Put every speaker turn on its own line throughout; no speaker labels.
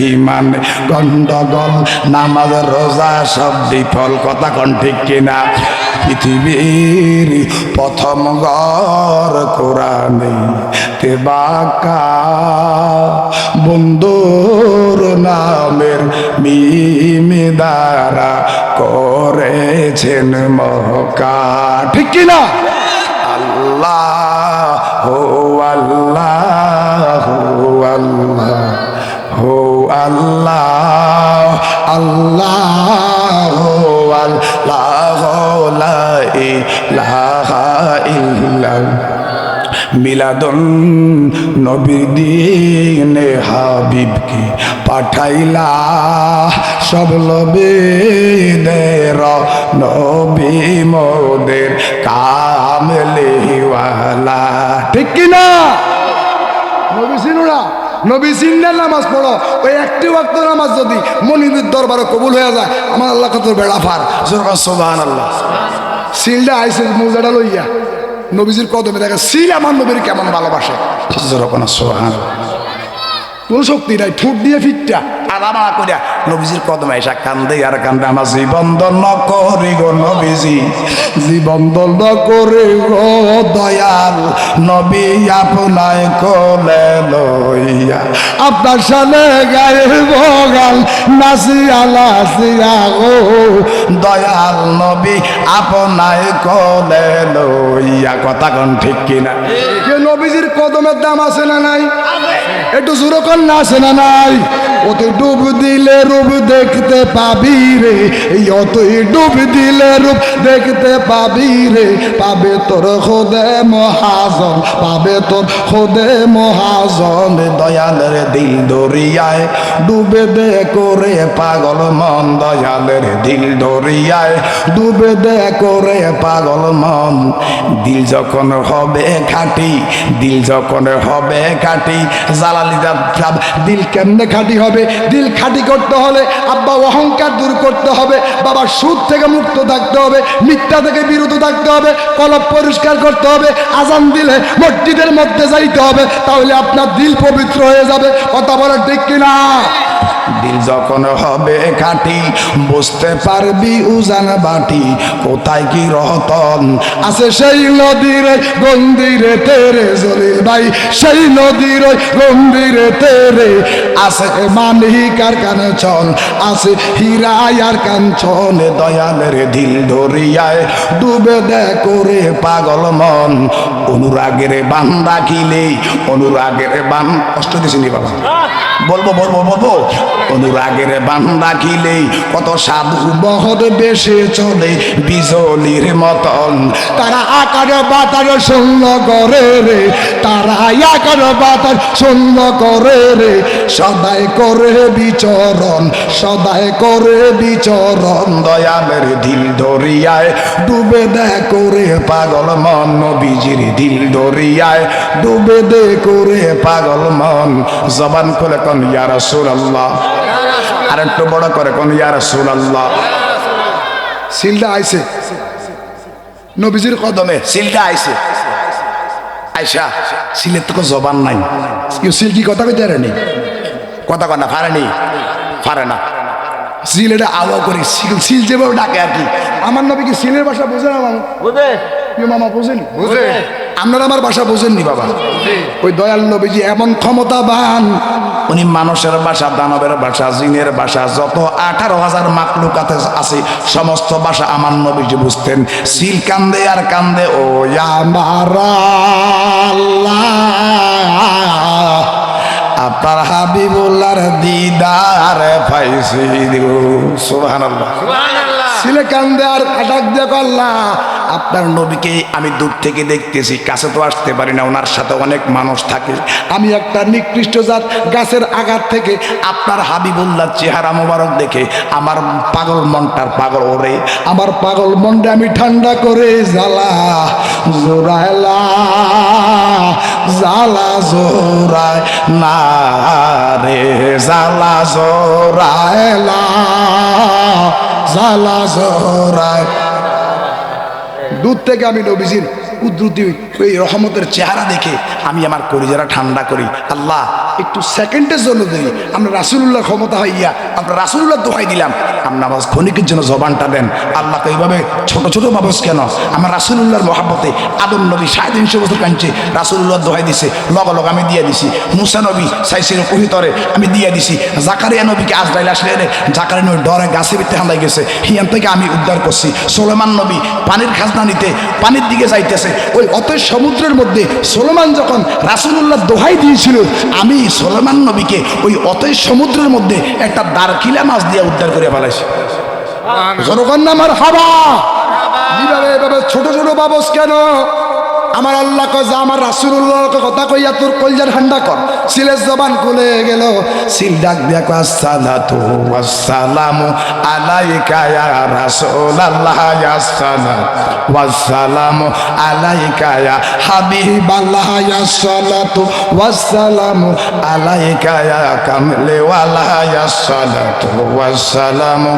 ইমান গন্ডগোল নামাজ রোজা সব বিফল কথা কোন ঠিক কিনা পৃথিবীর প্রথম ঘর কোরআনে তেবাকা বন্ধুর নামের মিমি দ্বারা করেছেন মক্কা ঠিক কিনা আল্লাহ হো আল্লাহ হো আল্লাহ হো আল্লাহ আল্লাহ হো আল্লাহ লা ইলাহা ইল্লাল্লাহ মিলাদুন নবী দিনে হাবিবকে পাঠাইলা সব নবীদের নবী মোদের কামলিওয়ালা ঠিক কিনা নবী চিনুরা নবী চিন্নার নামাজ পড়ো ওই একটি ওয়াক্ত নামাজ যদি মনিবের দরবারে কবুল হয়ে যায় আমার আল্লাহ কত বেড়া ফার সুবহানাল্লাহ সিলটা আইসে মুজাটা লইয়া নবীজির কদমে দেখা সিল আমার নবীর কেমন ভালোবাসে কোন শক্তি নাই ঠুট দিয়ে ফিটটা আলামা করিয়া নবীজির কদমে এসা কান্দে আর কান্দে আমার জীবন দন্ন করি গো নবীজি জীবন দন্ন করে গো দয়াল নবী আপনায় কোলে লইয়া আপনার সামনে গায়ে বগাল নাসিয়া লাসিয়া গো দয়াল নবী আপনায় কোলে লইয়া কথা কোন ঠিক কিনা কে নবীজির কদমের দাম আছে না নাই একটু জোরে কোন না আছে না নাই ওতে ডুব দিলে রূপ দেখতে পাবি রে অতই ডুব দিলে রূপ দেখতে পাবি রে পাবে তোর খোদে মহাজন পাবে তোর খোদে মহাজন দয়ালের দিল দরিয়ায় ডুবে দে করে পাগল মন দয়ালের দিল দরিয়ায় ডুবে দে করে পাগল মন দিল যখন হবে খাঁটি দিল যখন হবে খাঁটি জালালি দিল কেমনে খাঁটি হবে দিল খাঁটি করতে হলে আব্বা অহংকার দূর করতে হবে বাবা সুদ থেকে মুক্ত থাকতে হবে মিথ্যা থেকে বিরত থাকতে হবে কলব পরিষ্কার করতে হবে আজান দিলে মসজিদের মধ্যে যাইতে হবে তাহলে আপনার দিল পবিত্র হয়ে যাবে কথা বলে ঠিক কিনা দিল যখন হবে খাঁটি বুঝতে পারবি উজান বাটি কোথায় কি রতন আছে সেই নদীর গন্দিরে তেরে জলিল ভাই সেই নদীর গন্দিরে তেরে আছে মানিকার কাঞ্চন আছে হীরায়ার কাঞ্চন দয়ালের দিল দরিয়ায় ডুবে দে করে পাগল মন অনুরাগের বান রাখিলে অনুরাগের বান কষ্ট দিছিনি বাবা বলবো বলবো বলবো অনুরাগের বান রাখিলে কত সাধু বহর বেশে চলে বিজলির মতন তারা আকার বাতার শূন্য করে রে তারা আকার বাতার শূন্য করে রে সদাই করে বিচরণ সদাই করে বিচরণ দয়ালের দিল দরিয়ায় ডুবে দে করে পাগল মন নবীজির দিল দরিয়ায় ডুবে দে করে পাগল মন জবান করে কোন ইয়া রাসূলুল্লাহ আর একটু বড় করে কোন ইয়া রাসূলুল্লাহ সিলটা আইছে নবীজির কদমে সিলটা আইছে আয়সা সিলের তো জবান নাই সিল কি কথা কইতে পারেনি কথা কনা পারেনি পারে না সিল এটা আওয়া করে সিল যেভাবে ডাকে আর কি আমার নবী কি সিলের ভাষা বোঝে না মামা বুঝে মামা বোঝেন বুঝে আপনারা আমার ভাষা বোঝেননি বাবা ওই দয়াল নবীজি এমন ক্ষমতাবান উনি মানুষের ভাষা দানবের ভাষা জিনের ভাষা যত 18,000 মাখলুকাতে আছে সমস্ত ভাষা আমার নবীজি বুঝতেন সিল কান্দে আর কান্দে ও আমার আল্লাহ আপনার হাবিবুল্লাহর দিদার পাইছি সুবহানাল্লাহ সুবহানাল্লাহ সিলে কান্দে আর ডাক দিয়ে আল্লাহ আপনার নবীকে আমি দূর থেকে দেখতেছি কাছে তো আসতে পারি না ওনার সাথে অনেক মানুষ থাকে আমি একটা নিকৃষ্ট জাত গাছের আঘাত থেকে আপনার হাবিবুল্লাহ চেহারা মোবারক দেখে আমার পাগল মনটার পাগল ওরে আমার পাগল মনটা আমি ঠান্ডা করে জ্বালা জোরাইলা জ্বালা জোরায় না রে জ্বালা জোরাইলা জ্বালা জোরায় দূর থেকে আমি নবীজির কুদরতি ওই রহমতের চেহারা দেখে আমি আমার কলিজারা ঠান্ডা করি। আল্লাহ একটু সেকেন্ডের জন্য দিই আমরা রাসূলুল্লাহ ক্ষমতা হইয়া আমরা রাসূলুল্লাহ দোহাই দিলাম, আপনার আওয়াজ ক্ষণিকের জন্য জবানটা দেন। আল্লাহকে এইভাবে ছোট ছোট বাবস কেন? আমার রাসূলুল্লাহর মহাব্বতে আদম নবী 350 বছর কাঁদছে, রাসূলুল্লাহ দোহাই দিছে, লগ লগ আমি দিয়ে দিছি। মুসা নবী চাইছিল কহিতরে, আমি দিয়ে দিছি। জাকারিয়া নবীকে আজরাইল আসলে জাকারিয়া নবী ডরে গাছে ভিতরে হামলাই গেছে, হিয়ান থেকে আমি উদ্ধার করছি। সুলেমান নবী পানির খাজনা নিতে পানির দিকে যাইতেছে, ওই অতএব সমুদ্রের মধ্যে সুলেমান যখন রাসূলুল্লাহ দোহাই দিয়েছিল, আমি সুলেমান নবীকে ওই অতএব সমুদ্রের মধ্যে একটা দারকিলা মাছ দিয়ে উদ্ধার করে ফেলাইছি। জনগণ আমার হাবা এভাবে ছোট ছোট বাবস কেন? আমার আল্লাহ কয় যে আমার রাসূলুল্লাহর কথা কইয়া তোর কলজার ঠান্ডা কর। সিলের জবান খুলে গেল, সিল ডাক দিয়া কয় আসসালাতু ওয়াসসালামু আলাইকা ইয়া রাসূলুল্লাহ, ইয়া আসসালাতু ওয়াসসালামু আলাইকা ইয়া হাবিবাল্লাহ, ইয়া সালাতু ওয়াসসালামু আলাইকা ইয়া কামলিওয়ালা, ইয়া সালাতু ওয়াসসালামু।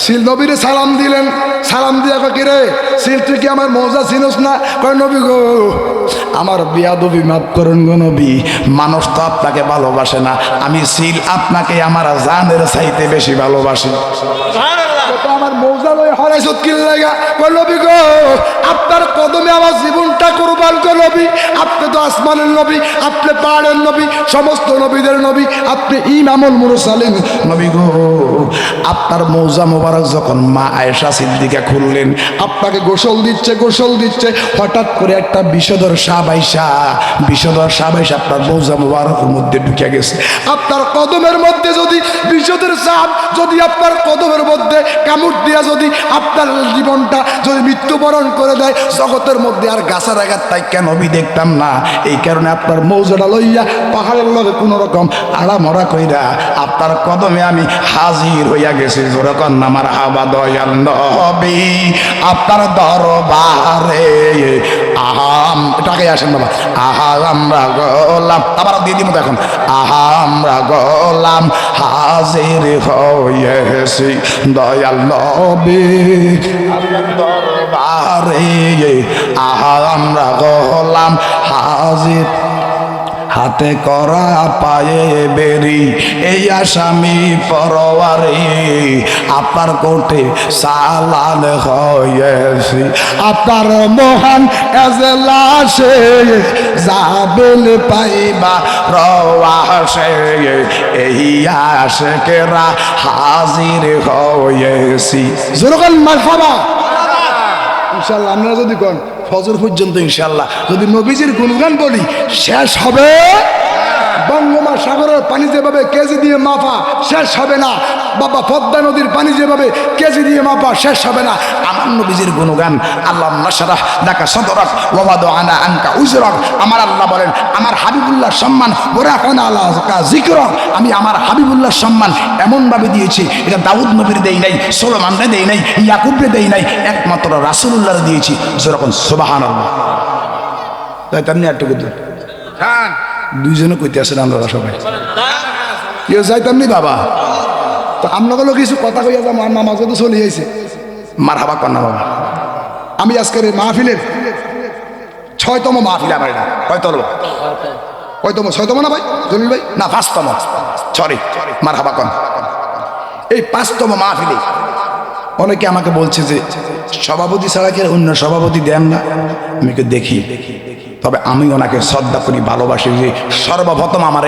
সিল নবীরে সালাম দিলেন, সালাম দিয়া কয় কিরে সিল তুই কি আমার মজা চিনোস না? কয় নবী গো আমার বিয়াদবি মাফ করুন গো নবী, মানুষ তো আপনাকে ভালোবাসে না, আমি সিল আপনাকে আমার জানের চাইতে বেশি ভালোবাসি। আমার মৌজা লই হরাইছত কি লাগা? কয় নবী গো আপনার কদমে আমার জীবনটা কুরবান করে নবী, আপনি তো আসমানের নবী, আপনি পাহাড়ের নবী, সমস্ত নবীদের নবী, আপনি ইমামুল মুরসালিন নবী গো। আপনার মৌজা মোবারক যখন মা আয়েশা সিদ্দিকা খুললেন, আপনাকে গোসল দিচ্ছে গোসল দিচ্ছে, হঠাৎ করে একটা বিষধর সাপ আইসা আপনার মৌজা মোবারকের মধ্যে ঢুকে গেছে। আপনার কদমের মধ্যে যদি বিষধর সাপ যদি আপনার কদমের মধ্যে কামড় দিয়া যদি আপনার জীবনটা যদি মৃত্যুবরণ করে দেয়, জগতের মধ্যে আর গাছের আঘাত তাই কেন দেখতাম না। এই কারণে আপনার মৌজাটা লইয়া পাহাড়ের লগে কোন রকম আড়ামরা কইরা আপনার কদমে আমি হাজির হইয়া গেছি। যেরকম আমার হাবা দয়াল নবী আপনার দরবারে আহাম এটাকে আসেন বাবা, আহা আমরা গোলাম, আবার দিয়ে দিব এখন, আহা আমরা গোলাম হাজির হয়েছি দয়াল নবী দরবারে, আহা আমরা গোলাম হাজির, হাতে করা পায়ে বেরি এই আসামি পরওয়ারে, আপনার কোর্টে চালান হয়েছি, আপনার মহান এজলাসে যাবেন পাইবা রওয়াসে, এই আশিকেরা হাজির হয়েছি। যেরকম মারহাবা ইনশাআল্লাহ। আমরা যদি কোন ফজর পর্যন্ত ইনশাআল্লাহ যদি নবীজির গুণগান বলি শেষ হবে। বঙ্গোপসাগরের পানি যেভাবে কেজি দিয়ে মাপা শেষ হবে না, বাবা পদ্মা নদীর পানি যেভাবে কেজি দিয়ে মাপা শেষ হবে না। আমার নবীজির গুণগান আল্লাহ নাশরাহ লাকা সাদরাক ওয়া ওয়াদানা আনকা উজরাক, আমার আল্লাহ বলেন আমার হাবিবুল্লাহর সম্মান ওরাকানা আলাকা যিকরাক, আমি আমার হাবিবুল্লাহর সম্মান এমনভাবে দিয়েছি, এটা দাউদ নবীর দেই নাই, সুলাইমানরে দেই নাই, ইয়াকুবরে দেই নাই, একমাত্র রাসূলুল্লাহর দিয়েছি। যেরকম সুবহানাল্লাহ। তাই তেমনি একটু দুইজনে কইতে আসেন আমরা সবাই কেউ যাইতামনি বাবা। তো আপনাগুলো কিছু কথা কইয়া যাবো, আমার নামাজ তো চলে যাইছে, মার হাবা কন্যা বাবা। আমি আজকের এই মাহফিলের 6তম মাহফিল, আমার এটা কয়তম 6তম না ভাই জলিল ভাই? না 5তম, সরি মার হাবা কন। এই 5তম মাহফিলে অনেকে আমাকে বলছে যে সভাপতি ছাড়া কি অন্য সভাপতি দেন না? আমি দেখি, তবে আমি ওনাকে শ্রদ্ধা করি, ভালোবাসি। যে সর্বপ্রথম আমার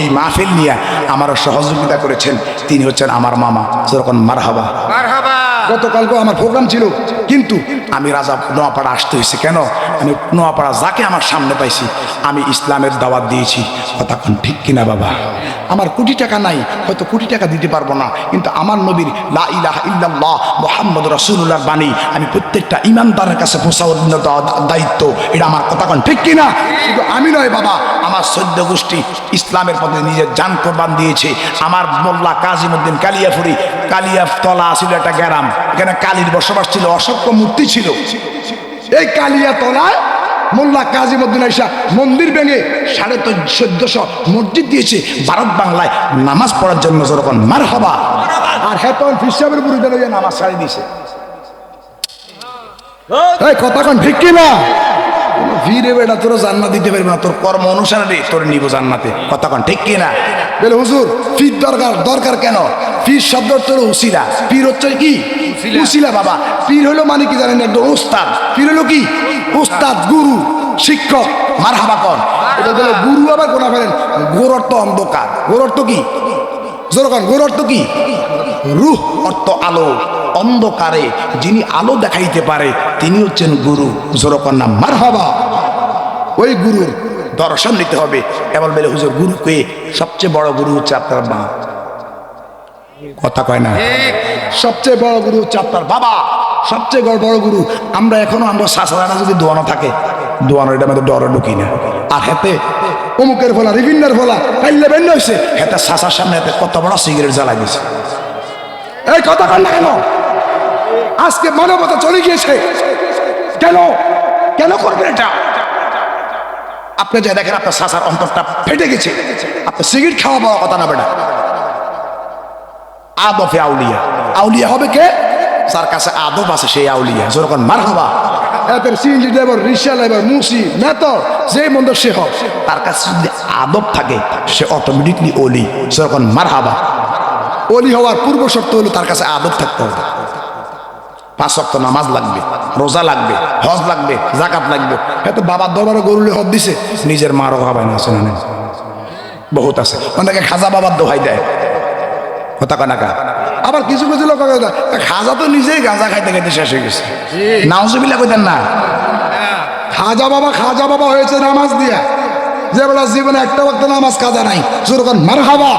এই মাহফিল নিয়ে আমার সহযোগিতা করেছেন তিনি হচ্ছেন আমার মামা। যেরকম মারহাবা। গতকালকেও আমার প্রোগ্রাম ছিল, কিন্তু আমি রাজা নোয়াপাড়া আসতে হয়েছে। কেন? আমি নোয়াপাড়া যাকে আমার সামনে পাইছি আমি ইসলামের দাওয়াত দিয়েছি। কথা কোন ঠিক কিনা বাবা? আমার কোটি টাকা নাই, হয়তো কোটি টাকা দিতে পারবো না, কিন্তু আমার নবীর লা ইলাহা ইল্লাল্লাহ মুহাম্মদ রাসূলুল্লাহর বাণী আমি প্রত্যেকটা ইমানদারের কাছে পৌঁছানোর দায়িত্ব, এটা আমার কথা কোন ঠিক কিনা? শুধু আমি নয় বাবা, আমার 14 গোষ্ঠী ইসলামের পথে নিজের জান কোরবান দিয়েছে। আমার মোল্লা কাজীমউদ্দিন কালিয়াপুরি, কালিয়াতলা ছিল একটা গ্রাম, এখানে কালীর বসবাস ছিল, অসংখ্য মূর্তি ছিল। এই কালিয়াতলায় মোল্লা কাজীমউদ্দিন আইসা মন্দির ভেঙে 1450 মসজিদ দিয়েছে ভারত বাংলায় নামাজ পড়ার জন্য। যখন মারহাবা। আর হ্যাঁ তখন ফির সাহেবের বুড়িদের নামাজ ছাড়ি দিয়েছে। এই কথা কোন ঠিক কি না? ফিরে বেটা তোর জান্নাত দিতে পারবি না, তোর কর্ম অনুসারে তোর নিব জান্নাতে। কথা কোন ঠিক কি না? বলে হুজুর ফির দরকার কেন? পীর শব্দ তোর উসিলা, পীর হচ্ছে কি উসিলা বাবা। পীর হলো মানে কি জানেন? একদম উস্তাদ। পীর হলো কি উস্তাদ, গুরু, শিক্ষক। মারহাবা কর। এটা বলে গুরু আবার কোনা ফেলেন। গোর অর্থ অন্ধকার, গোর অর্থ কি জোরকান, গোর অর্থ কি রূহ অর্থ আলো। অন্ধকারে যিনি আলো দেখাইতে পারে তিনি হচ্ছেন গুরু। জোরকান নাম মারহাবা। ওই গুরুর দর্শন নিতে হবে। এবার বলে হুজুর গুরু কে? সবচেয়ে বড় গুরু হচ্ছে আপনার মা। কথা কয় না? সবচেয়ে বড় গুরু হচ্ছে আপনার বাবা। সবচেয়ে বড় গুরু। আমরা এখনো আমরা শাসাদানা যদি দোয়ানো থাকে, দোয়ানো এটা আমাদের ডরে ঢুকি না। আর হেতে অমুকের ফলা, রিভিন্ডার ফলা পাইলে বেন্ন হয়েছে, হেতে শাসার সামনে হেতে কত বড় সিগারেট জ্বালাই দিয়েছে। এই কথা কয় না কেন? আজকে মানবতা চলে গিয়েছে কেন? কেন করবেন এটা? আপনি যে দেখেন আপনার শাসার অন্তরটা ফেটে গেছে, আপনার সিগারেট খাওয়া পাওয়া কথা না বেটা। আদফে আউলিয়া, আউলিয়া হবে কে? যার কাছে আদব আছে সেই আউলিয়া। যেরকম মারহাবা। এদের সিএনজি ড্রাইভার, রিক্সা ড্রাইভার, মুসি, নেতা, যে মন্দ সে হোক, তার কাছে যদি আদব থাকে সে অটোমেটিকলি ওলি। যেরকম মারহাবা। ওলি হওয়ার পূর্ব শর্ত হলো তার কাছে আদব থাকতে হবে। 5 ওয়াক্ত নামাজ লাগবে, রোজা লাগবে, হজ লাগবে, যাকাত লাগবে। এত বাবার দরবারে গরুলে হজ দিছে, নিজের মারও ভাবাই না। আছে না? বহুত আছে। অনেকে খাজা বাবার দোহাই দেয়। কথা কানাকা। আবার কিছু কিছু লোক খাজা তো নিজেই গাঁজা খাইতে খাইতে শেষ হয়ে গেছে। নাউজুবিল্লাহ কইতেন না? খাজা বাবা হয়েছে নামাজ দিয়া, যে বেলা জীবনে একটা ওয়াক্ত নামাজ কাজা নাই। যেরকম মারহাবা।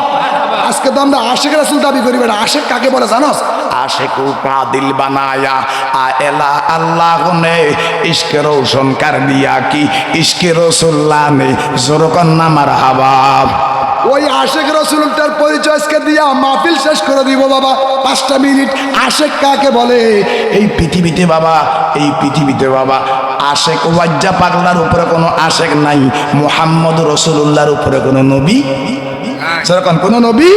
আজকে তো আমরা আশেক রাসূল দাবি করি। বেটা আশেক কাকে বলে জানোস? আশেকু কা দিল বানায়া আলা আল্লাহ নে ইশকে রোশন কর দিয়া কি ইশকে রাসূলুল্লাহ নে। যেরকম না মারহাবা। ওই আশেক রাসূলটার পরিচয় আজকে দিয়া মাহফিল শেষ করে দিব বাবা। 5টা মিনিট। আশেক কাকে বলে? এই পৃথিবীতে বাবা, এই পৃথিবীতে বাবা আশেক ওয়াজ্জা পাগলার উপরে কোনো আশেক নাই। মুহাম্মদ রাসূলুল্লাহর উপরে কোনো নবী, সেরকম কোনো নবী।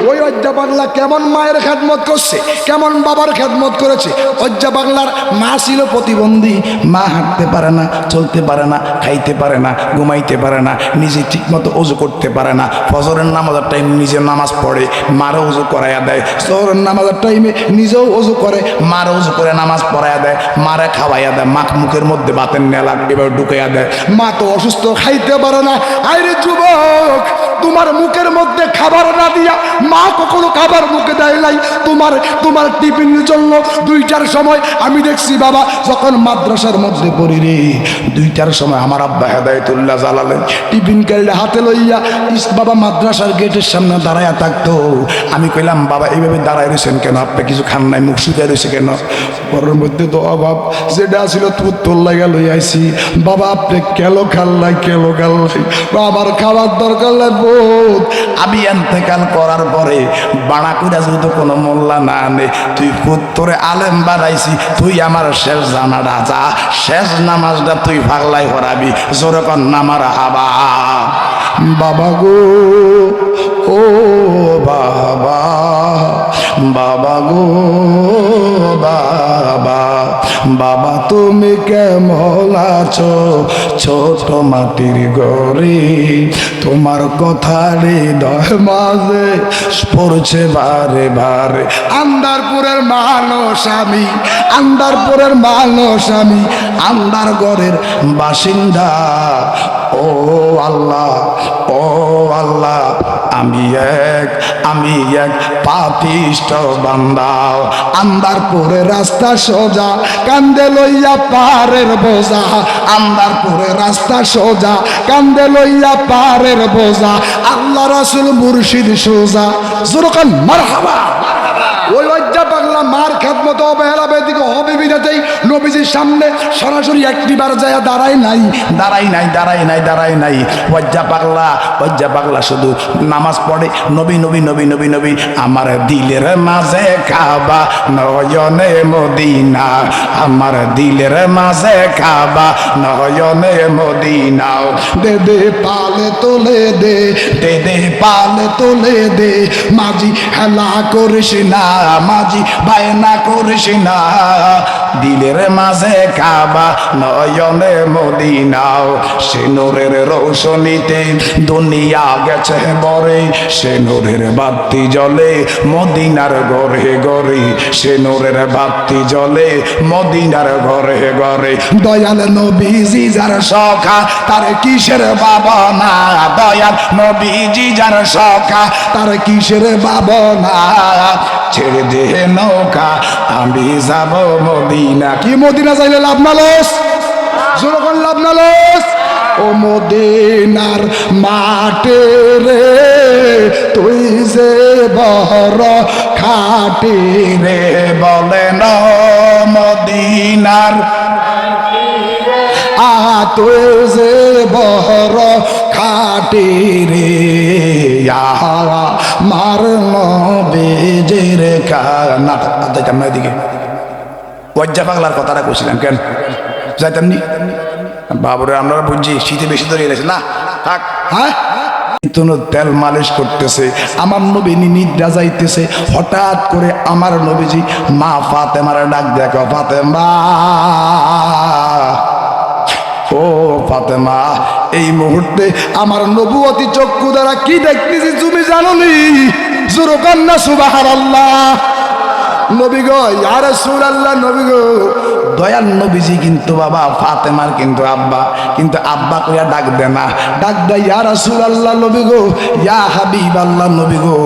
ওই অজ্জা পাগলা কেমন মায়ের খেদমত করছে, কেমন বাবার খেদমত করেছে। অজ্জা পাগলার মা ছিল প্রতিবন্ধী। মা হাঁটতে পারে না, চলতে পারে না, খাইতে পারে না, ঘুমাইতে পারে না, নিজে ঠিক মতো ওযু করতে পারে না। ফজরের নামাজের টাইমে নিজে নামাজ পড়ে, মারও ওযু করাইয়া দেয়। জোহরের নামাজের টাইমে নিজেও ওযু করে, মারও ওযু করে নামাজ পড়াইয়া দেয়, মারে খাওয়াইয়া দেয়। মাখ মুখের মধ্যে বাতের নেলা এভাবে ঢুকাইয়া দেয়। মা তো অসুস্থ, খাইতে পারে না। আরে যুবক, তোমার মুখের মধ্যে খাবার না দিয়া মা কখনো খাবার মুখে দেয় নাই। তোমার টিফিনের জন্য 2টার সময় আমি দেখছি বাবা, যখন মাদ্রাসার মধ্যে পড়ি রে, 2টার সময় আমার আব্বা হেদায়েতুল্লাহ জালালেন টিফিন কাইলে হাতে লইয়া বাবা মাদ্রাসার গেটের সামনে দাঁড়ায়া থাকতো। আমি কইলাম বাবা এইভাবে দাঁড়ায় রয়েছেন কেন? আপনি কিছু খান নাই, মুখ শুকিয়ে রয়েছে কেন? ঘরের মধ্যে তো অভাব, যেটা ছিল তোর লাগা লই আইছি। বাবা আপনি কেলো খাল্লাই, কেলো খাল্লাই, আমার খাবার দরকার লাগবো। আমি এন্তেকাল করার পরে বাড়া কইরা যদি কোনো মোল্লা না আনে, তুই তোরে আলেম বানাইছি, তুই আমার শেষ জানাটা যা, শেষ নামাজটা তুই পাগলাই হরাবি। জোরে কর না মারহাবা। বাবা গো, ও বাবা, বাবা গো বাবা, বাবা তুমি কেমন আছো ছোট মাটির ঘরে? তোমার কথা হৃদয় মাঝে পড়ছে বারে বারে। আন্দারপুরের মানুষ আমি, আন্দারপুরের মানুষ আমি, আন্দার ঘরের বাসিন্দা। ও আল্লাহ, ও আল্লাহ, আমি এক পাপিষ্ট বান্দা। আন্দারপুরে রাস্তা সোজা, কান্দে লইয়া পারের বোঝা। আন্দারপুরে রাস্তা সোজা, কান্দে লইয়া পারের বোঝা। আল্লাহ রাসূল মুর্শিদ সোজা। জোরকান মারহাবা। ওই লজ্জা পাগলা মার খেদমত অবহেলা বেদিক হবে বিধাতেই নবীজির সামনে সরাসরি একটিবার যায় দাঁড়ায় নাই, দাঁড়াই নাই, দাঁড়াই নাই, দাঁড়াই নাই। লজ্জা পাগলা শুধু নামাজ পড়ে নবী নবী নবী নবী নবী। আমার দিলের মাঝে কাবা, নয়নে মদিনা। আমার দিলের মাঝে কাবা, নয়নে মদিনা। দে দে পালে তোলে দে, দে দে পালে তোলে দে। মাঝি হেলা করিস না, মাঝি বায়না করিস না। দিলের মাঝে কাবা নয়নে মদিনাও সে নূরের রৌশনীতে দুনিয়া গেছে বরে সে নূরের বাতি জ্বলে মদিনার ঘরে ঘরে সে নূরের বাতি জ্বলে মদিনার ঘরে ঘরে দয়াল নবীজি যার সখা তার কিসের বাবা না দয়াল নবীজি যার সখা তার কিসের বাবা না ছেড়ে দে নৌকা আমি যাব মদিনা কি মদিনা যাইলে লাভ না লস জোর করে লাভ না লস ও মদিনার মাঠে রে তুই যে বড় খাটি রে বলেন মদিনার তুই যে বড় খাটি রে মার নবীজির কানা দেখেন না এদিকে ওয়াজ্জা পাগলার কথাটা কইছিলাম কেন যাইতাম নি বাবুরে আমরা বুঝছি শীতে বেশি ধরে এলেছে না থাক হ্যাঁ তেল মালিশ করতেছে আমার নবী নিদ্রা যাইতেছে হঠাৎ করে আমার নবীজি মা ফাতেমার ডাক দেখো ফাতেমা ও ফাতেমা এই মুহূর্তে আমার নবুয়তি চক্ষু দ্বারা কি দেখতেছি তুমি জানো নি জোরে কান্না সুবহানাল্লাহ নবী গো ইয়া রাসূলুল্লাহ নবী গো দয়াল নবীজি কিন্তু বাবা ফাতেমার কিন্তু আব্বা কইয়া ডাক দে না ডাক দে ইয়া রাসূলুল্লাহ নবী গো ইয়া হাবিবাল্লাহ নবী গো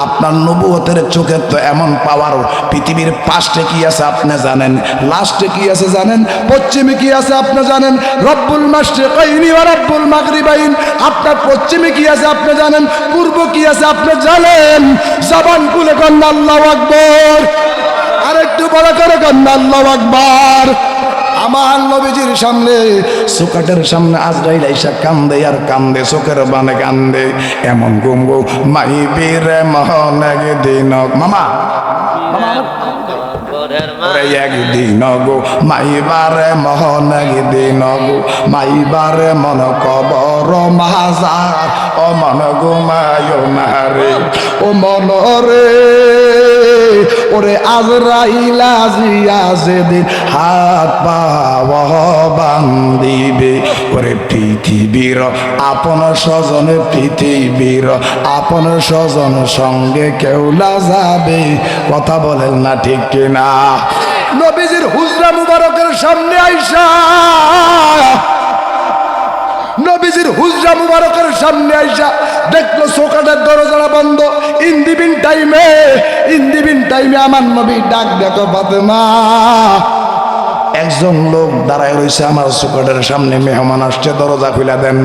আপনার নবুয়তের চোখে তো এমন পাওয়ার পৃথিবীর পাশে কি আছে আপনি জানেন লাস্টে কি আছে জানেন পশ্চিমে কি আছে আপনি জানেন রব্বুল মাশরিকাইনি ওয়া রব্বুল মাগরিবাইন আপনার পশ্চিমে কি আছে আপনি জানেন পূর্ব কি আছে আপনি জানেন জবান খুলে কোন আল্লাহু আকবার আরেকটু বড় করে কন্যা আল্লাহু আকবার আমার নবীজির সামনে সুকাটের সামনে আজরাইল আইসা কান্দে আর কান্দে চোখের বানে কান্দে এমন গুম গো মাই বীরে মহনেগ দিন মামা একদিন গো মাইবারে মহনেগ দিন গো মাইবারে মন কবর মাজার ও মন ঘুমায় নারে ও মন রে ওরে আজরাইল আজিয়া যেদিন হাত পাওয়া বান্দিবে ওরে পৃথিবীর আপন স্বজন পৃথিবীর আপন স্বজন সঙ্গে কেউলা যাবে কথা বলেন না ঠিক কিনা নবীজির হুজরা মুবারকের সামনে আইসা নবীজির হুজরা মুবারকের সামনে আইসা দেখলো সোকাটের দরজাটা বন্ধ ইন দিবিন টাইমে আমার নবী ডাক দেখো ফাতেমা একজন লোক দাঁড়ায় রয়েছে আমার সুকাটের সামনে মেহমান আসছে দরজা খুলে দেন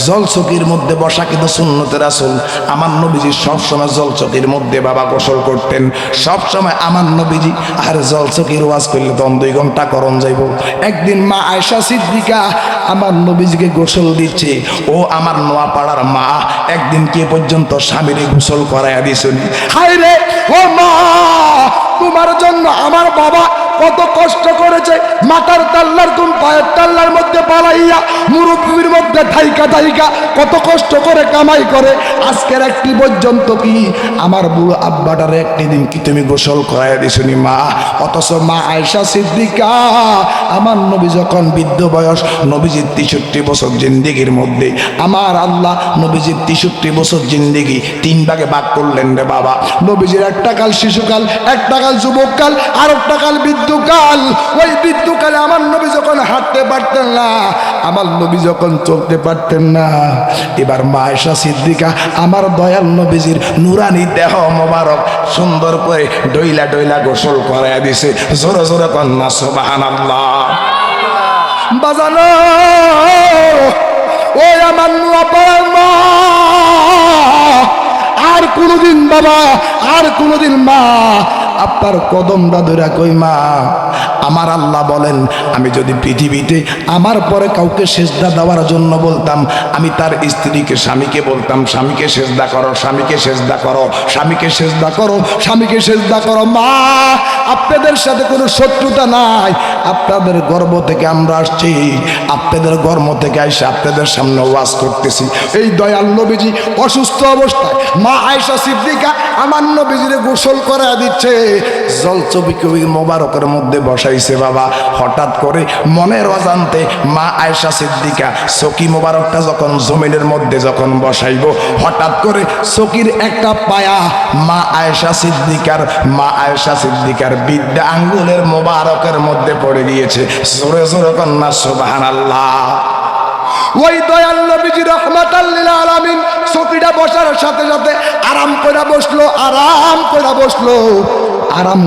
জলচকির মধ্যে বসা কিন্তু সুন্নতে রাসূল আমার নবীজি সবসময় জলচকির মধ্যে বাবা গোসল করতেন সবসময় আমার নবীজি আর জলচকির ওয়াজ করলে তখন 2 ঘন্টা করণ যাইব একদিন মা আয়েশা সিদ্দিকা আমার নবীজিকে গোসল দিচ্ছে ও আমার নোয়াপাড়ার মা একদিন কে পর্যন্ত স্বামীরে গোসল করাইয়া দিয়েছেন হায় রে ও মা তোমার জন্য আমার বাবা কত কষ্ট করেছে মাথার তাল্লার কোন পায়ের তাল্লার মধ্যে পালাইয়া মুরব্বির মধ্যে ধাইকা কত কষ্ট করে কামাই করে আজকের একটি পর্যন্ত কি আমার বুড়ো আব্বাটারে একটি দিন কি তুমি গোসল করাইয়া দিছনি মা অথচ মা আয়েশা সিদ্দিকা আমার নবী যখন বৃদ্ধ বয়স নবীজির 63 বছর জিন্দেগির মধ্যে আমার আল্লাহ নবীজির 63 বছর জিন্দেগি 3 ভাগে ভাগ করলেন রে বাবা নবীজির একটা কাল শিশুকাল একটা কাল যুবককাল আর একটা কাল বৃদ্ধকাল ওই বৃদ্ধকালে আমার নবী যখন হাঁটতে পারতেন না আমার নবী যখন চলতে পারতেন না এবার মা আয়েশা সিদ্দিকা আমার দয়াল নবীজির নুরানি দেহ মোবারক সুন্দর করে ডইলা গোসল করাইয়া দিছে জোরে জোরে কন্যা সুবহানাল্লাহ বাজানো ওই আমার নোয়াপাড়ার মা আর কোনদিন বাবা আর কোনদিন মা আপনার কদম দাদুরা কই মা আমার আল্লাহ বলেন আমি যদি পৃথিবীতে আমার পরে কাউকে সেজদা দেওয়ার জন্য বলতাম আমি তার স্ত্রীকে স্বামীকে বলতাম স্বামীকে সেজদা করো স্বামীকে সেজদা করো স্বামীকে সেজদা করো স্বামীকে সেজদা করো মা আপনাদের সাথে কোনো শত্রুতা নাই আপনাদের গর্ভ থেকে আমরা আসছি আপনাদের গর্ভ থেকে এসে আপনাদের সামনে ওয়াজ করতেছি এই দয়াল নবীজি অসুস্থ অবস্থায় মা আয়েশা সিদ্দিকা আমার নবীজিরে গোসল করা দিচ্ছে জলচবিকে ওই মোবারকের মধ্যে বসাই বসাইছে বাবা। হঠাৎ করে মনের অজান্তে মা আয়েশা সিদ্দিকা চকি মোবারকটা যখন জমিনের মধ্যে যখন বসাইব, হঠাৎ করে চকির একটা পায়া মা আয়েশা সিদ্দিকার বিদ্যা আঙ্গুলের মোবারকের মধ্যে পড়ে গিয়েছে। জোরে জোরে কন্যা সুবহানাল্লাহ। ওই দয়াল নবীজি রাহমাতাল লিল আলামিন চকিটা বসার সাথে সাথে আরাম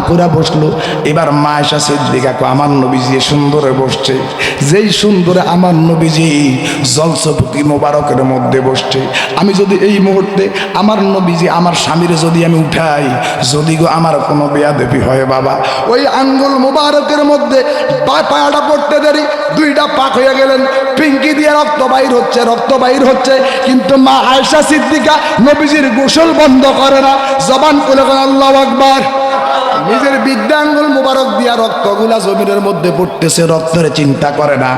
করে বসলো। এবার মা আয়েশা সিদ্দিকা আমার নবীজি সুন্দরে বসছে, যেই সুন্দরে আমার নবীজি জলসপতি মোবারকের মধ্যে বসছে। আমি যদি এই মুহূর্তে আমার নবীজি আমার স্বামীরে যদি আমি উঠাই, যদি গো আমার কোনো বেয়াদবি হয় বাবা, ওই আঙ্গুল মোবারকের মধ্যে পায়াটা পড়তে দেরি, দুইটা পাক হয়ে গেলেন, পিঙ্কি দিয়ে রক্ত বাইর হচ্ছে, কিন্তু মা আয়েশা সিদ্দিকা নবীজির গোসল বন্ধ করে না, জবান খুলে আল্লাহু আকবার। নিজের বিদ্যা আঙ্গুল মুবারক দিয়া রক্তগুলা জমিনের মধ্যে পড়তেছে, রক্তের চিন্তা করে না,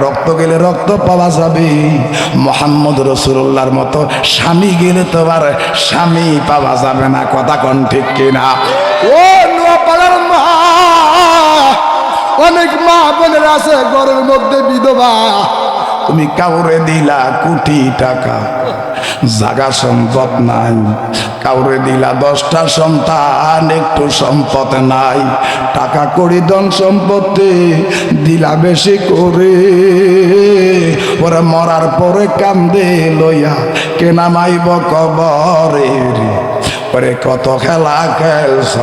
রক্ত গেলে রক্ত পাওয়া যাবে। মুহাম্মদ রাসূলুল্লাহর মতো স্বামী গেলে তো আর স্বামী পাওয়া যাবে না, কথা কোন ঠিক কিনা? ও নোয়াপাড়ার মা, অনেক মা বোনের আছে ঘরের মধ্যে বিধবা, তুমি কাউরে দিলা কোটি টাকা, জাগা সম্পদ নাই, কাউরে দিলা 10টা সন্তান, একটু সম্পদ নাই, টাকা কড়ি ধন সম্পত্তি দিলা বেশি করে, ওরা মরার পরে কান্দে লইয়া কেনা মাইব কবরে। ওরে কত খেলা খেলছ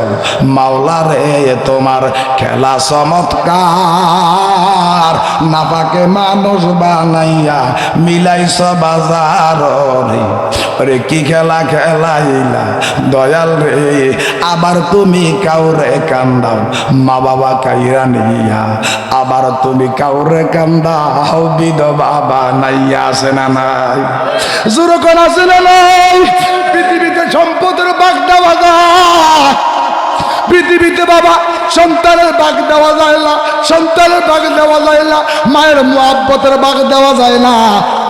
মাওলা রে, তোমার খেলা চমৎকার, নাপাকে মানুষ বানাইয়া মিলাইছ বাজার রে। ওরে কি খেলা খেলাইলা দয়াল রে, আবার তুমি কাউরে কান্দাও মা বাবা কাইরা নিয়া, আবার তুমি কাউরে কান্দাও বিধবা বানাইয়া, আছে না নাই? জোরকন আছে না নাই? পৃথিবীতে সম্পদের ভাগ দেওয়া যায়, পৃথিবীতে বাবা সন্তানের ভাগ দেওয়া যায় না, মায়ের মুহাব্বতের ভাগ দেওয়া যায় না,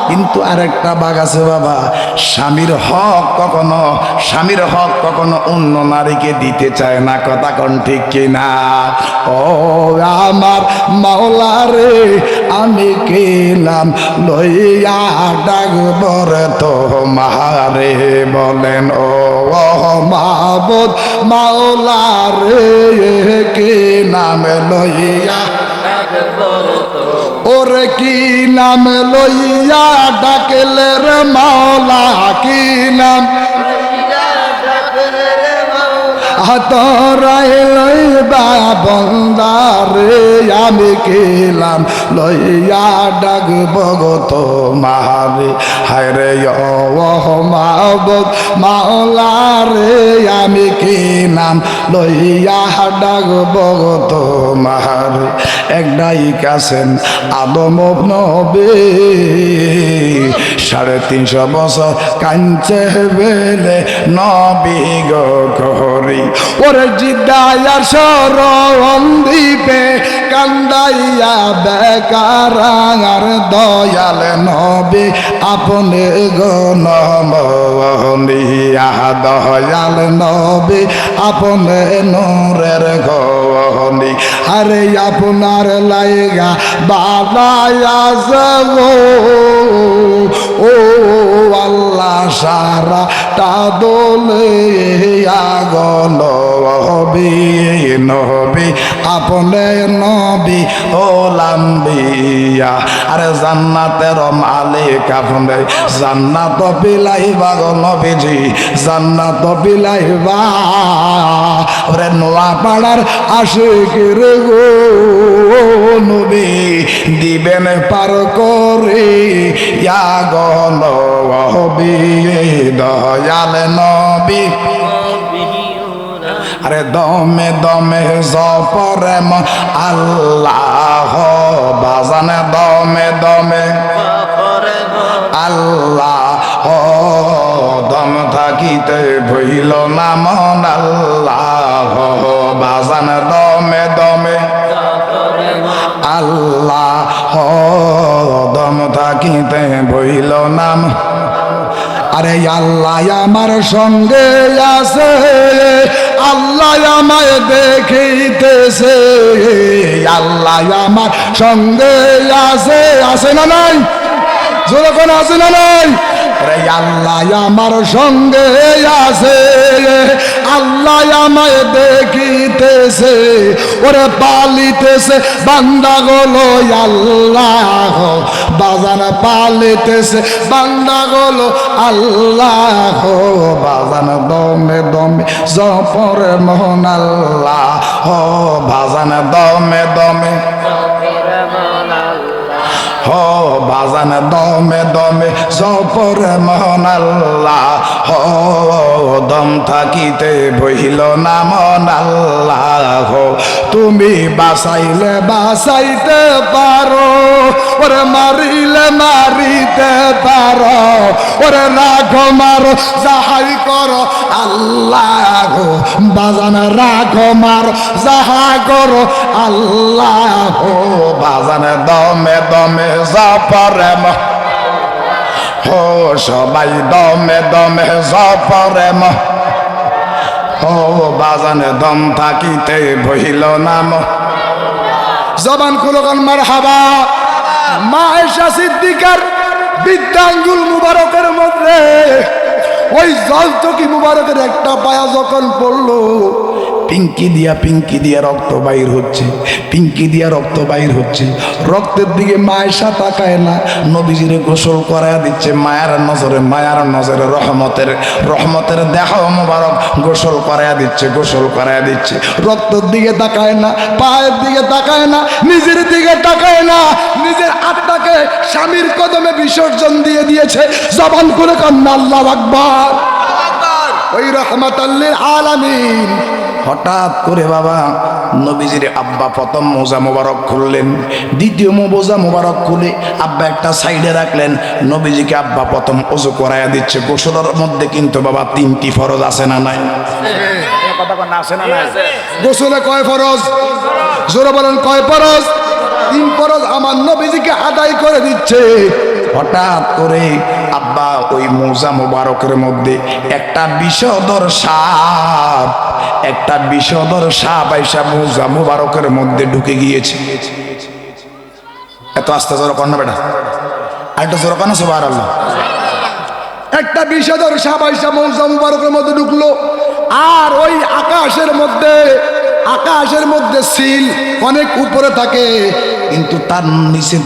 কিন্তু আরেকটা ভাগ আছে বাবা, স্বামীর হক কখনো অন্য নারীকে দিতে চায় না, কথা কোন ঠিক কিনা? ও আমার মাওলা রে, আমি কেলাম লইয়া ডাকবর তোমারে, বলেন ও মাহবুব মাওলা রে, কি নাম লইয়া ওরে, কি নাম লইয়া ডাকলে রে মাওলা, কি নাম তোরাই লইবা বন্দারে, আমি কেলাম লইয়া ডাকব গো তোমারে, হায় রে ও মাহবুব মাওলা রে, আমি কি নাম লইয়া ডাকব গো তোমারে। একটাই কাছেন আদম নবী, 350 বছর কাঞ্চে বেলে নবী গো করি, ওরে জিদায়ার শরণ দ্বীপে কান্দাইয়া বেকারার দয়াল নবী আপনি গো নমনিয়া, দয়াল নবী আপনি নূরের গনি, আরে আপনার লাইগা বানায়া যাব ও আল্লাহ সারা তা দোলে আগল নবী আপনে নবী ও লাম্বিয়া, আরে জান্নাতের মালিক আপনে, জান্নাত বিলাইবা গো নবীজি, জান্নাত বিলাইবা। ওরে নোয়াপাড়ার আশিকের গো নবী দিবেন পার করে ইয়া গো নবী, দয়াল নবী, আরে দমে দমে জপরে আল্লাহ বাজানে, দমে দমে আল্লাহ, দম থাকিতে ভইল না মন আল্লাহ বাজানে, দমে দমে আল্লাহ, দম থাকিতে ভইল নাম। আরে আল্লাহ আমার সঙ্গে আছে, আল্লাহ আমায় দেখিতেছে, আল্লাহ আমার সঙ্গে আছে, আছে না নাই? যখন আছে না নাই? আল্লাহ আমার সঙ্গে আছে, আল্লাহ আমায় দেখিতেছে, ওরে পালিতেছে বান্দা গুলো আল্লাহ, বাজান পালিতেছে বান্দা গুলো আল্লাহ, বাজান দমে দমে জপরে মোহন আল্লাহ, ও বাজান দমে দমে হো বাজান দমে দমে জপরে মন আল্লাহ, হো দম থাকিতে বহিল না মন আল্লাহ, হো তুমি বাঁচাইলে বাঁচাইতে পারো, ওরে মারিলে মারিতে পারো, ওরে রাখো মারো যাহাই করো আল্লাহ, হো বাজান রাখো মারো যাহা করো আল্লাহ, হো বাজান দমে দমে জপরে হো সবাই দমে দমে জপরে হো বাজান দম থাকিতে বহিল নাম। জবান খুলগান মারহাবা। মা আয়েশা সিদ্দিকার বৃদ্ধাঙ্গুল মুবারকের মধ্যে ওই জলচকি মুবারকের একটা পায়া যখন পড়লো, পিঙ্কি দিয়া রক্ত বাইর হচ্ছে, পিঙ্কি দিয়া রক্ত বাইর হচ্ছে। রক্তের দিকে মা আয়েশা তাকায় না, নবীজিরে গোসল করায়া দিচ্ছে মায়ার নজরে, মায়ার নজরে রহমতের দেহ মুবারক গোসল করায়া দিচ্ছে, গোসল করায়া দিচ্ছে। রক্তের দিকে তাকায় না, পায়ের দিকে তাকায় না, নিজের দিকে তাকায় না, নিজের আত্মাকে স্বামীর কদমে বিসর্জন দিয়ে দিয়েছে। জবান করে কান্না আল্লাহু আকবার, ওই রহমাতাল লিল আলামিন। হঠাৎ করে বাবা নবীজির আব্বা প্রথম মোজা মোবারক খুললেন, দ্বিতীয় মোজা মোবারক খুলে আব্বা একটা সাইডে রাখলেন। নবীজিকে আব্বা প্রথম ওযু করায়া দিচ্ছে। গোসলের মধ্যে কিন্তু বাবা 3টি ফরজ আছে না নাই? গোসলে কয় ফরজ? জোরে বলেন কয় ফরজ? 3 ফরজ আমার নবীজিকে আদায় করে দিচ্ছে। হঠাৎ করে আব্বা ওই মোজা মোবারকের মধ্যে একটা বিষধর সাপ আইসা মোজা মোবারকের মধ্যে ঢুকে গিয়েছে। এত আস্তে জোরে কর না বেটা, আরেকটা জোরে কর না সুবহানাল্লাহ। একটা বিষধর সাপ আইসা মোজা মোবারকের মধ্যে ঢুকলো। আর ওই আকাশের মধ্যে সিল অনেক উপরে থাকে, কিন্তু তার নিচের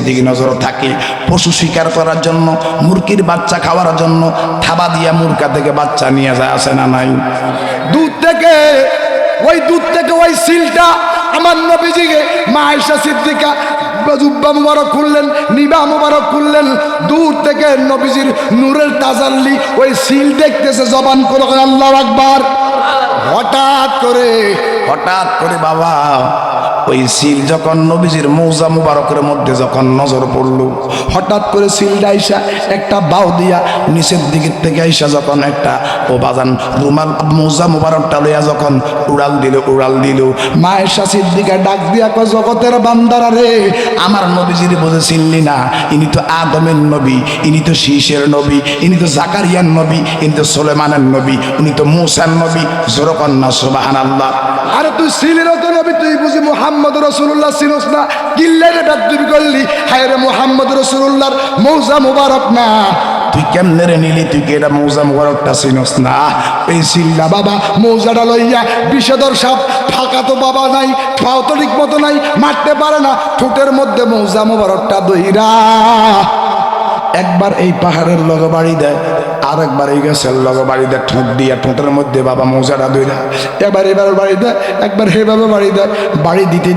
দিকে নজর থাকে। পশু শিকার করার জন্য, মুরগির বাচ্চা খাওয়ার জন্য থাবা দিয়া মুরগা থেকে বাচ্চা নিয়ে যায়, আছে না নাই? দুধ থেকে ওই সিলটা আমার নবীজিকে মা আয়েশা সিদ্দিকা জুব্বা মুবারক খুললেন, নিবা মুবারক খুললেন, দূর থেকে নবীজির নূরের তাজাল্লি ওই সিল দেখতেছে। জবান করে আল্লাহু আকবার। হঠাৎ করে বাবা ওই সিল যখন নবীজির মৌজা মুবারকের মধ্যে যখন নজর পড়লো, হঠাৎ করে সিলটা আইসা একটা বাউ দিয়া নিচের দিকের থেকে আইসা যখন একটা ও বাজান রুমাল মৌজা মুবারকটা লইয়া যখন উড়াল দিল মা আয়েশা সিদ্দিকা ডাক দিয়া কয়, জগতের বান্দারা রে, আমার নবীজির বোঝে চিনলি না? ইনি তো আদমের নবী, ইনি তো শীষের নবী, ইনি তো জাকারিয়ার নবী, ইনি তো সুলাইমানের নবী, উনি তো মূসার নবী। জোরে কর না সুবহানাল্লাহ। আরে তুই সিলের তো নবী, তুই বুঝি মুহাম্মদ রাসূলুল্লাহ চিনোস না? কিল্লারে বেদবি করলি, হায় রে মুহাম্মদ রাসূলুল্লাহর মৌজা মুবারক না, তুই কেমনে রে নিলি? তুই কি এটা মৌজা মুবারকটা চিনোস না? এই সিল্লা বাবা মৌজাটা লইয়া বিষধর সাপ, ফাঁকা তো বাবা নাই, পাও তো ঠিক মতো নাই, মারতে পারে না, ঠোঁটের মধ্যে মৌজা মুবারকটা দইরা একবার এই পাহাড়ের লগে বাড়ি দেয়, আর একবার এই গাছের লগে বাড়ি দেয়, ঠোঁট দিয়া ঠোঁটের মধ্যে বাবা মৌজাটা দইরা এবার বাড়ি দেয়, একবার সেভাবে বাড়ি দেয়। বাড়ি দিতে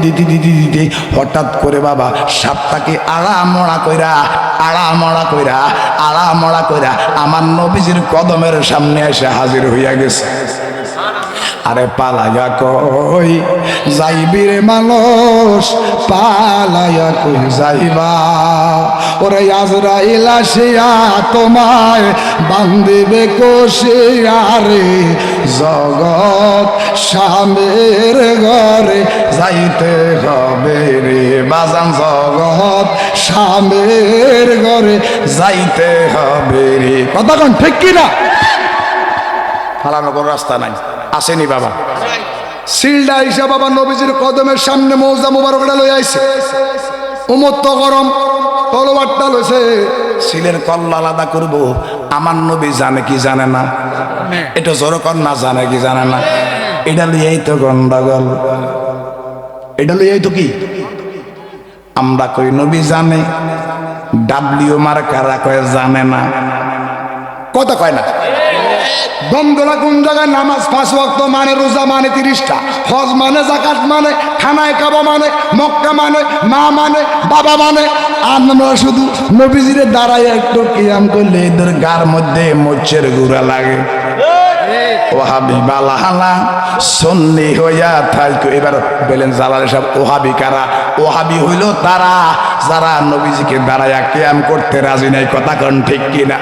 হঠাৎ করে বাবা সাপটাকে আড়ামড়া কইরা আমার নবীজির কদমের সামনে এসে হাজির হইয়া গেছে। আরে পালাইয়া কই যাইবি রে মানুষ, পালাইয়া কই যাইবা? ওরে আজরাইল আসিয়া তোমায় বান্ধিবে কষিয়া রে, জগৎ স্বামীর ঘরে যাইতে হবে রে বাজান, জগৎ স্বামীর ঘরে যাইতে হবে রে। কথা কোন ঠিক কিনা? ফালানো কোনো রাস্তা নাই, আসেনি বাবা। সিলডা আইসা বাবা নবীজির কদমের সামনে মৌজা মুবারকটা লই আইছে। উমর তো গরম, তলোয়ারটা লইছে, সিলের কল্লা আলাদা করব। আমার নবী জানে কি জানে না? এটা জোরকর না জানে কি জানে না? এটা লইয়াই তো গন্ডগোল, এটা লইয়াই তো কি আমরা কই নবী জানে, ডাব্লিউ মার্কারা কয় জানে না, কথা কয় না। বন্ধুরা কোন জায়গায় নামাজ 5 ওয়াক্ত মানে, রোজা মানে 30টা, হজ মানে, জাকাত মানে, খানায় কাবা মানে, মক্কা মানে, মা মানে, বাবা মানে। আমরা শুধু নবীজিরে দাঁড়ায় একটু কিয়াম করলে এদের গার মধ্যে মোচের গুড়া লাগে। ওহাবি বালাহালা সন্নি হইয়া থাইকো। এবার বলেন জালাল সাহেব ওহাবি কারা? ওহাবি হইল তারা যারা নবীজিকে দাঁড়ায়া কিয়াম করতে রাজি নাই, কথা কোন ঠিক কিনা?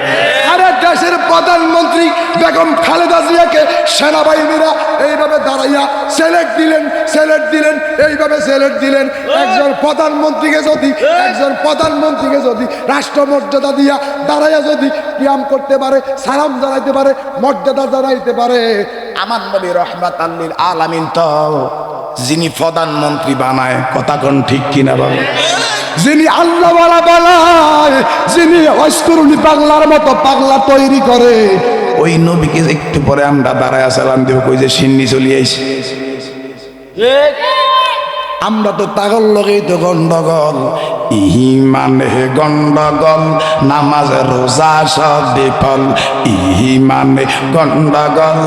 আরে দেশের প্রধানমন্ত্রী বেগম খালেদা জিয়াকে সেনাবাহিনীরা এইভাবে দাঁড়াইয়া সিলেক্ট দিলেন, এইভাবে সিলেক্ট দিলেন। একজন প্রধানমন্ত্রীকে যদি রাষ্ট্রমর্যাদা দিয়া দাঁড়াইয়া যদি কিয়াম করতে পারে, সালাম জানাইতে পারে, মর্যাদা জানাইতে পারে, আমার নবী রহমাতাল লিল আলামিন তো যিনি প্রধানমন্ত্রী বানায়, কথা কোন ঠিক কিনা বাবা? যিনি আল্লাহ বানায়, যিনি অস্করুনি পাগলার মতো পাগলা তৈরি করে, ওই নবীকে একটু পরে আমরা দাঁড়ায় সালাম দেব, কই যে সিন্নি চলে আইছে। আমরা তো তাগল লগেই তো গন্ডগোল, ইমানে গন্ডগোল, নামাজ রোজা সব বিফল, ইমানে গন্ডগোল।